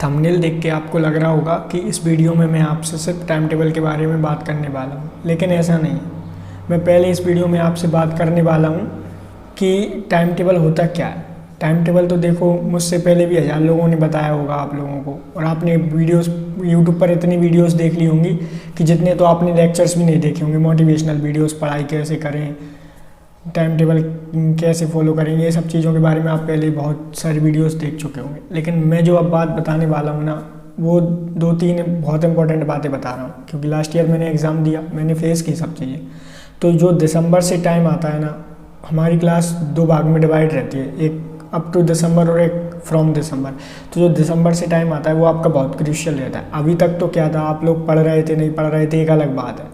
Thumbnail देख के आपको लग रहा होगा कि इस वीडियो में मैं आपसे सिर्फ टाइम टेबल के बारे में बात करने वाला हूँ, लेकिन ऐसा नहीं है। मैं पहले इस वीडियो में आपसे बात करने वाला हूँ कि टाइम टेबल होता क्या है। टाइम टेबल तो देखो, मुझसे पहले भी 1000 लोगों ने बताया होगा आप लोगों को, और आपने वीडियोस यूट्यूब पर इतनी वीडियोस देख ली होंगी कि जितने तो आपने लेक्चर्स भी नहीं देखे होंगे। मोटिवेशनल वीडियोस, पढ़ाई कैसे करें, टाइम टेबल कैसे फॉलो करेंगे, ये सब चीज़ों के बारे में आप पहले बहुत सारी वीडियोस देख चुके होंगे। लेकिन मैं जो अब बात बताने वाला हूँ ना, वो 2-3 बहुत इंपॉर्टेंट बातें बता रहा हूँ, क्योंकि लास्ट ईयर मैंने एग्ज़ाम दिया, मैंने फेस की सब चीज़ें। तो जो दिसंबर से टाइम आता है ना, हमारी क्लास 2 भाग में डिवाइड रहती है, एक अप टू दिसंबर और एक फ्रॉम दिसंबर। तो जो दिसंबर से टाइम आता है वो आपका बहुत क्रूशियल रहता है। अभी तक तो क्या था, आप लोग पढ़ रहे थे नहीं पढ़ रहे थे एक अलग बात है,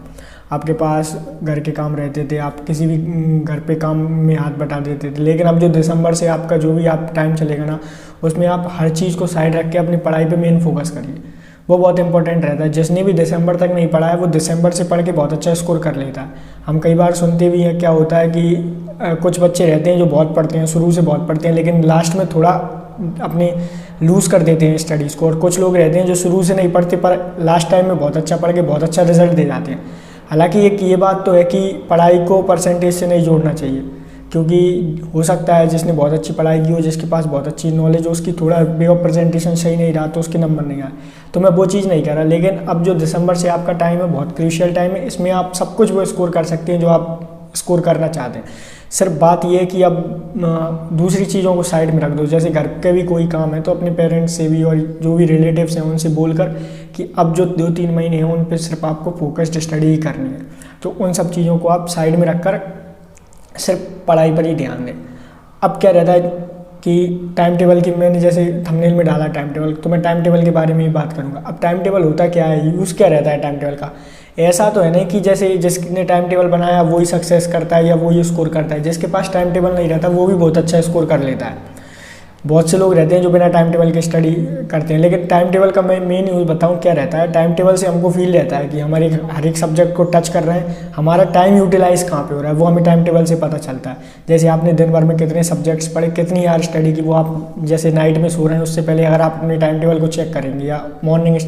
आपके पास घर के काम रहते थे, आप किसी भी घर पे काम में हाथ बटा देते थे। लेकिन अब जो दिसंबर से आपका जो भी आप टाइम चलेगा ना, उसमें आप हर चीज़ को साइड रख के अपनी पढ़ाई पे मेन फोकस करिए। वो बहुत इंपॉर्टेंट रहता है। जिसने भी दिसंबर तक नहीं पढ़ा है वो दिसंबर से पढ़ के बहुत अच्छा स्कोर कर लेता है। हम कई बार सुनते भी हैं, क्या होता है कि कुछ बच्चे रहते हैं जो बहुत पढ़ते हैं, शुरू से बहुत पढ़ते हैं, लेकिन लास्ट में थोड़ा अपने लूज़ कर देते हैं स्टडीज़ को। और कुछ लोग रहते हैं जो शुरू से नहीं पढ़ते पर लास्ट टाइम में बहुत अच्छा पढ़ के बहुत अच्छा रिजल्ट दे जाते हैं। हालांकि एक ये बात तो है कि पढ़ाई को परसेंटेज से नहीं जोड़ना चाहिए, क्योंकि हो सकता है जिसने बहुत अच्छी पढ़ाई की हो, जिसके पास बहुत अच्छी नॉलेज हो, उसकी थोड़ा वे ऑफ प्रेजेंटेशन सही नहीं रहा तो उसके नंबर नहीं आए। तो मैं वो चीज़ नहीं कह रहा। लेकिन अब जो दिसंबर से आपका टाइम है बहुत क्रूशियल टाइम है, इसमें आप सब कुछ वो स्कोर कर सकते हैं जो आप स्कोर करना चाहते हैं। सिर्फ बात यह है कि अब दूसरी चीज़ों को साइड में रख दो। जैसे घर के भी कोई काम है तो अपने पेरेंट्स से भी और जो भी रिलेटिव्स हैं उनसे बोलकर कि अब जो 2-3 महीने हैं उन पर सिर्फ आपको फोकस्ड स्टडी ही करनी है। तो उन सब चीज़ों को आप साइड में रखकर सिर्फ पढ़ाई पर ही ध्यान दें। अब क्या रहता है कि टाइम टेबल की, मैंने जैसे थंबनेल में डाला टाइम टेबल, तो मैं टाइम टेबल के बारे में ही बात करूँगा। अब टाइम टेबल होता क्या है, यूज़ क्या रहता है टाइम टेबल का। ऐसा तो है नहीं कि जैसे जिसने टाइम टेबल बनाया वही सक्सेस करता है या वही स्कोर करता है। जिसके पास टाइम टेबल नहीं रहता वो भी बहुत अच्छा स्कोर कर लेता है। बहुत से लोग रहते हैं जो बिना टाइम टेबल के स्टडी करते हैं। लेकिन टाइम टेबल का मैं मेन यूज़ बताऊं क्या रहता है। टाइम टेबल से हमको फील रहता है कि हमारे हर एक सब्जेक्ट को टच कर रहे हैं, हमारा टाइम यूटिलाइज कहाँ पे हो रहा है वो हमें टाइम टेबल से पता चलता है। जैसे आपने दिन भर में कितने सब्जेक्ट्स पढ़े, कितनी यार स्टडी की, वो आप जैसे नाइट में सो रहे हैं उससे पहले अगर आप अपने टाइम टेबल को चेक करेंगे, या मॉर्निंग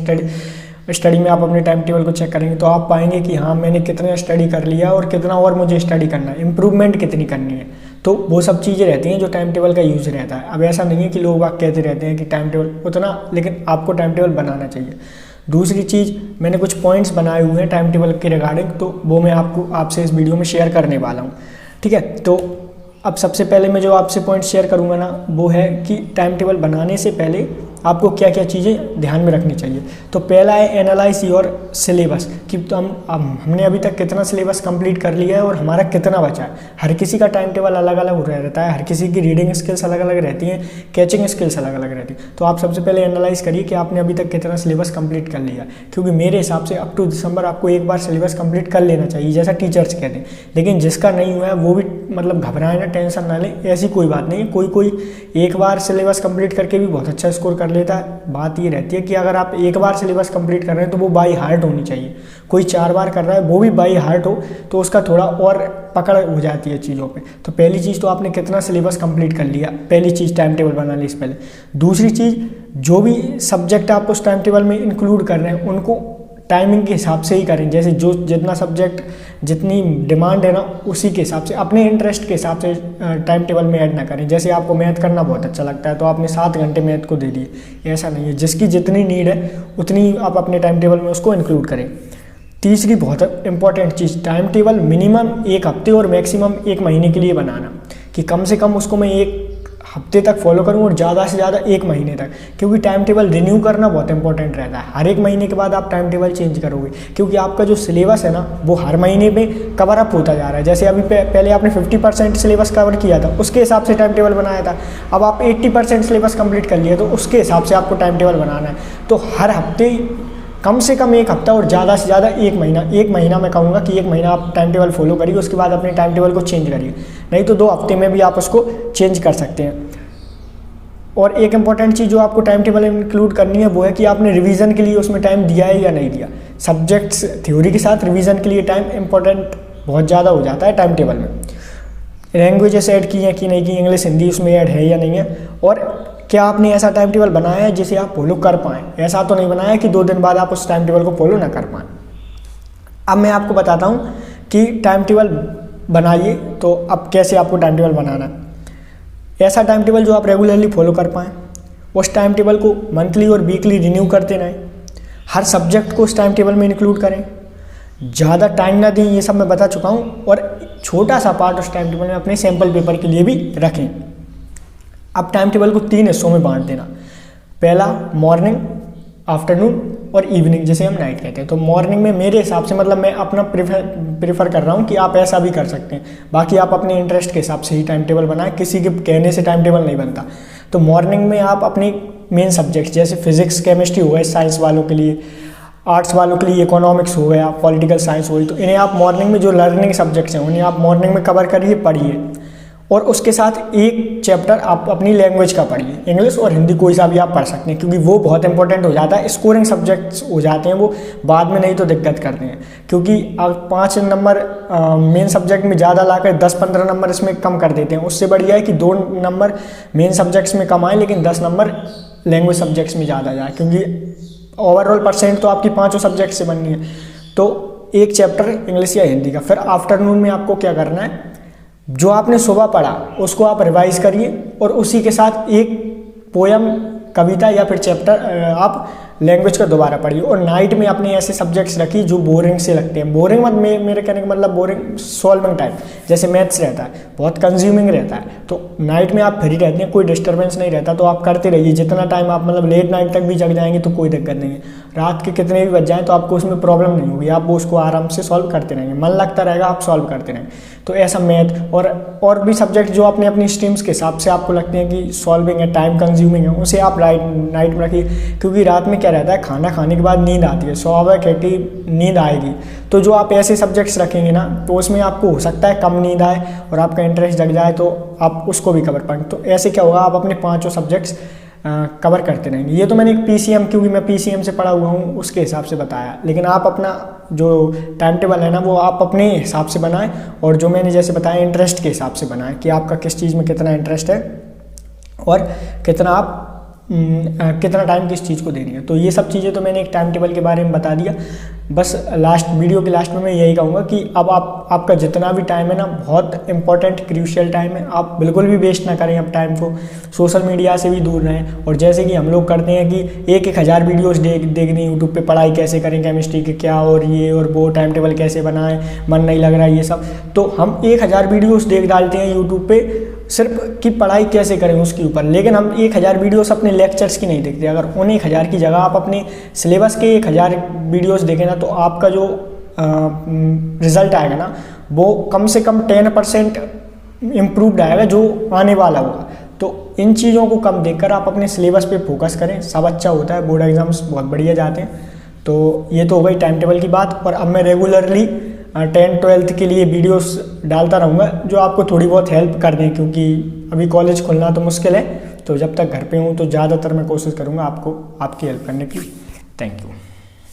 स्टडी में आप अपने टाइम टेबल को चेक करेंगे, तो आप पाएंगे कि हाँ मैंने कितना स्टडी कर लिया और कितना और मुझे स्टडी करना है, इम्प्रूवमेंट कितनी करनी है। तो वो सब चीज़ें रहती हैं जो टाइम टेबल का यूज़ रहता है। अब ऐसा नहीं है कि लोग बाग कहते रहते हैं कि टाइम टेबल उतना, लेकिन आपको टाइम टेबल बनाना चाहिए। दूसरी चीज़, मैंने कुछ पॉइंट्स बनाए हुए हैं टाइम टेबल के रिगार्डिंग, तो वो मैं आपसे इस वीडियो में शेयर करने वाला हूँ, ठीक है। तो अब सबसे पहले मैं जो आपसे पॉइंट शेयर करूँगा ना, वो है कि टाइम टेबल बनाने से पहले आपको क्या क्या चीज़ें ध्यान में रखनी चाहिए। तो पहला है एनालाइज योर सिलेबस, कि तो हमने अभी तक कितना सिलेबस कंप्लीट कर लिया है और हमारा कितना बचा है। हर किसी का टाइम टेबल अलग अलग रहता है, हर किसी की रीडिंग स्किल्स अलग अलग रहती हैं, कैचिंग स्किल्स अलग अलग रहती हैं। तो आप सबसे पहले एनालाइज करिए कि आपने अभी तक कितना सिलेबस कंप्लीट कर लिया, क्योंकि मेरे हिसाब से अप टू दिसंबर आपको एक बार सिलेबस कंप्लीट कर लेना चाहिए, जैसा टीचर्स कहते हैं। लेकिन जिसका नहीं हुआ है वो भी मतलब घबराए ना, टेंशन ना लें, ऐसी कोई बात नहीं है। कोई एक बार सिलेबस कंप्लीट करके भी बहुत अच्छा स्कोर कर लेता है। बात ये रहती है कि अगर आप एक बार सिलेबस कंप्लीट कर रहे हैं तो वो बाई हार्ट होनी चाहिए। कोई 4 बार कर रहा है वो भी बाई हार्ट हो तो उसका थोड़ा और पकड़ हो जाती है चीज़ों पे। तो पहली चीज़ तो आपने कितना सिलेबस कंप्लीट कर लिया, पहली चीज़ टाइम टेबल बना ली इस पहले। दूसरी चीज़, जो भी सब्जेक्ट आप उस टाइम टेबल में इंक्लूड कर रहे हैं उनको टाइमिंग के हिसाब से ही करें। जैसे जो जितना सब्जेक्ट जितनी डिमांड है ना, उसी के हिसाब से, अपने इंटरेस्ट के हिसाब से टाइम टेबल में ऐड ना करें। जैसे आपको मैथ करना बहुत अच्छा लगता है तो आपने 7 घंटे मैथ को दे दिए, ऐसा नहीं है। जिसकी जितनी नीड है उतनी आप अपने टाइम टेबल में उसको इंक्लूड करें। तीसरी बहुत इंपॉर्टेंट चीज़, टाइम टेबल मिनिमम 1 हफ्ते और मैक्सिमम 1 महीने के लिए बनाना, कि कम से कम उसको मैं 1 हफ्ते तक फॉलो करूँ और ज़्यादा से ज़्यादा 1 महीने तक। क्योंकि टाइम टेबल रिन्यू करना बहुत इंपॉर्टेंट रहता है। हर 1 महीने के बाद आप टाइम टेबल चेंज करोगे, क्योंकि आपका जो सिलेबस है ना वो हर महीने में कवर अप होता जा रहा है। जैसे अभी पहले आपने 50% सिलेबस कवर किया था, उसके हिसाब से टाइम टेबल बनाया था। अब आप 80% सिलेबस कंप्लीट कर लिया तो उसके हिसाब से आपको टाइम टेबल बनाना है। तो हर हफ्ते कम से कम 1 हफ्ता और ज़्यादा से ज़्यादा 1 महीना, 1 महीना मैं कहूँगा कि 1 महीना आप टाइम टेबल फॉलो करिए, उसके बाद अपने टाइम टेबल को चेंज करिए। नहीं तो 2 हफ्ते में भी आप उसको चेंज कर सकते हैं। और एक इंपॉर्टेंट चीज़ जो आपको टाइम टेबल में इंक्लूड करनी है वो है कि आपने रिवीजन के लिए उसमें टाइम दिया है या नहीं दिया। सब्जेक्ट्स थ्योरी के साथ रिवीजन के लिए टाइम इंपॉर्टेंट बहुत ज़्यादा हो जाता है टाइम टेबल में। लैंग्वेजेस ऐड की हैं कि नहीं की, इंग्लिश हिंदी उसमें ऐड है या नहीं है। और क्या आपने ऐसा टाइम टेबल बनाया है जिसे आप फॉलो कर पाएँ? ऐसा तो नहीं बनाया कि 2 दिन बाद आप उस टाइम टेबल को फॉलो ना कर पाएँ। अब मैं आपको बताता हूँ कि टाइम टेबल बनाइए तो अब कैसे आपको टाइम टेबल बनाना है। ऐसा टाइम टेबल जो आप रेगुलरली फॉलो कर पाएँ। उस टाइम टेबल को मंथली और वीकली रिन्यू करते रहें। हर सब्जेक्ट को उस टाइम टेबल में इंक्लूड करें। ज़्यादा टाइम ना दें, ये सब मैं बता चुका हूँ। और छोटा सा पार्ट उस टाइम टेबल में अपने सैम्पल पेपर के लिए भी रखें। अब टाइम टेबल को 3 हिस्सों में बांट देना। पहला मॉर्निंग, आफ्टरनून और इवनिंग, जिसे हम नाइट कहते हैं। तो मॉर्निंग में मेरे हिसाब से, मतलब मैं अपना प्रेफर कर रहा हूँ कि आप ऐसा भी कर सकते हैं। बाकी आप अपने इंटरेस्ट के हिसाब से ही टाइम टेबल बनाएं, किसी के कहने से टाइम टेबल नहीं बनता। तो मॉर्निंग में आप अपने मेन सब्जेक्ट जैसे फिजिक्स, केमिस्ट्री हो गए साइंस वालों के लिए, आर्ट्स वालों के लिए इकोनॉमिक्स हो गया, पॉलिटिकल साइंस हो गई, तो इन्हें आप मॉर्निंग में जो लर्निंग सब्जेक्ट्स हैं उन्हें आप मॉर्निंग में कवर करिए, पढ़िए। और उसके साथ एक चैप्टर आप अपनी लैंग्वेज का पढ़िए, इंग्लिश और हिंदी कोई सा भी आप पढ़ सकते हैं, क्योंकि वो बहुत इंपॉर्टेंट हो जाता है। स्कोरिंग सब्जेक्ट्स हो जाते हैं वो बाद में, नहीं तो दिक्कत करते हैं। क्योंकि आप 5 नंबर मेन सब्जेक्ट में ज़्यादा लाकर 10-15 नंबर इसमें कम कर देते हैं। उससे बढ़िया है कि 2 नंबर मेन सब्जेक्ट्स में कम आए लेकिन 10 नंबर लैंग्वेज सब्जेक्ट्स में ज़्यादा जाए, क्योंकि ओवरऑल परसेंट तो आपकी 5 सब्जेक्ट से बननी है। तो एक चैप्टर इंग्लिश या हिंदी का। फिर आफ्टरनून में आपको क्या करना है, जो आपने सुबह पढ़ा उसको आप रिवाइज करिए और उसी के साथ एक पोयम, कविता या फिर चैप्टर आप लैंग्वेज का दोबारा पढ़िए। और नाइट में अपने ऐसे सब्जेक्ट्स रखिए जो बोरिंग से लगते हैं। बोरिंग मत, मेरे कहने का मतलब बोरिंग सॉल्विंग टाइप, जैसे मैथ्स रहता है, बहुत कंज्यूमिंग रहता है। तो नाइट में आप फ्री रहते हैं, कोई डिस्टर्बेंस नहीं रहता, तो आप करते रहिए। जितना टाइम आप मतलब लेट नाइट तक भी जग जाएंगे तो कोई दिक्कत नहीं है। रात के कितने भी बज जाएँ तो आपको उसमें प्रॉब्लम नहीं होगी, आप वो उसको आराम से सॉल्व करते रहेंगे, मन लगता रहेगा, आप सॉल्व करते रहेंगे। तो ऐसा मैथ और भी सब्जेक्ट जो अपने अपनी स्ट्रीम्स के हिसाब से आपको लगते हैं कि सॉल्विंग है, टाइम कंज्यूमिंग है, उसे आप नाइट में रखिए। क्योंकि रात में क्या रहता है, खाना खाने के बाद नींद आती है, स्वाभाविक है कि नींद आएगी। तो जो आप ऐसे सब्जेक्ट्स रखेंगे ना, तो उसमें आपको हो सकता है कम नींद आए और आपका इंटरेस्ट जग जाए, तो आप उसको भी कवर पाएंगे। तो ऐसे क्या होगा, आप अपने 5 सब्जेक्ट्स कवर करते रहेंगे। ये तो मैंने एक PCM, क्योंकि मैं PCM से पढ़ा हुआ हूँ, उसके हिसाब से बताया। लेकिन आप अपना जो टाइम टेबल है ना, वो आप अपने हिसाब से बनाएं। और जो मैंने जैसे बताया, इंटरेस्ट के हिसाब से बनाएं कि आपका किस चीज़ में कितना इंटरेस्ट है और कितना आप कितना टाइम किस चीज़ को देनी है। तो ये सब चीज़ें तो मैंने एक टाइम टेबल के बारे में बता दिया। बस वीडियो के लास्ट में मैं यही कहूँगा कि अब आपका जितना भी टाइम है ना, बहुत इंपॉर्टेंट क्रूशियल टाइम है। आप बिल्कुल भी वेस्ट ना करें अब टाइम को। सोशल मीडिया से भी दूर रहें। और जैसे कि हम लोग करते हैं कि 1,000 वीडियोस देखनी यूट्यूब पे, पढ़ाई कैसे करें, केमिस्ट्री के क्या और ये और वो, टाइम टेबल कैसे बनाएं, मन नहीं लग रहा है, ये सब। तो हम 1,000 वीडियोस देख डालते हैं यूट्यूब पे सिर्फ कि पढ़ाई कैसे करें उसके ऊपर। लेकिन हम 1,000 वीडियोस अपने लेक्चर्स की नहीं देखते। अगर उन 1,000 की जगह आप अपने सिलेबस के 1,000 वीडियोस देखें ना, तो आपका जो रिजल्ट आएगा ना, वो कम से कम 10% इम्प्रूव्ड आएगा जो आने वाला होगा। तो इन चीज़ों को कम देखकर आप अपने सिलेबस पे फोकस करें। सब अच्छा होता है, बोर्ड एग्जाम्स बहुत बढ़िया जाते हैं। तो ये तो हो गई टाइम टेबल की बात। और अब मैं रेगुलरली 10th-12th के लिए वीडियोस डालता रहूँगा जो आपको थोड़ी बहुत हेल्प कर दें, क्योंकि अभी कॉलेज खुलना तो मुश्किल है। तो जब तक घर पे हूँ तो ज़्यादातर मैं कोशिश करूँगा आपकी हेल्प करने की। Thank you.